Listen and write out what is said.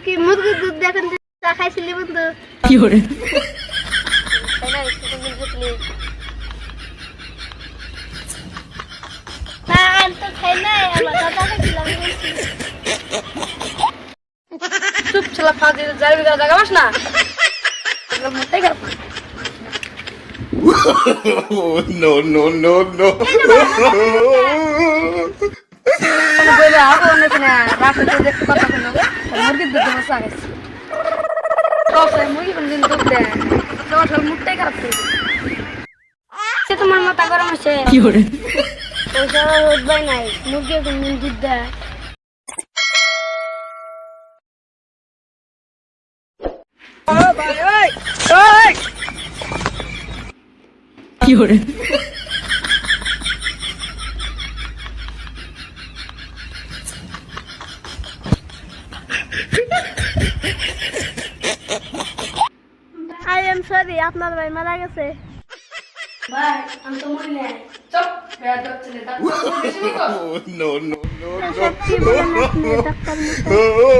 কি মুরগির দুধ দেখেন চা খাইছিলি বন্ধু? কি করে? তাই না, একটু দুধ খাইছিলি? না, আমি তো খাই নাই, আমার দাদা খাইছিলাম বলছি। চুপ ছেলে ফাঁদি যার ভিতরে জায়গা পাস না মোটাই খারাপ No, no, no, no. বলে আবো অনেক না রাতে দেখতে কথা বলবে মুরগির দুধ মশা গেছে কফে মুরগি কোনদিন দুধ দেয় তোমার মুখটাই খারাপ করে সে তোমার মাথা গরম আছে। কি করে? ওইসব রোদ বাই নাই, মুরগি কোনদিন দুধ দেয়। কি করে? আই এম সরি, আপনার ভাই মারা গেছে। ভাই আমি তো মরি নাই চুপ বেয়াদব ছেলে তার বেশি No, no, no, সত্যি বলেন আপনি, ডাক্তার মশাই। no.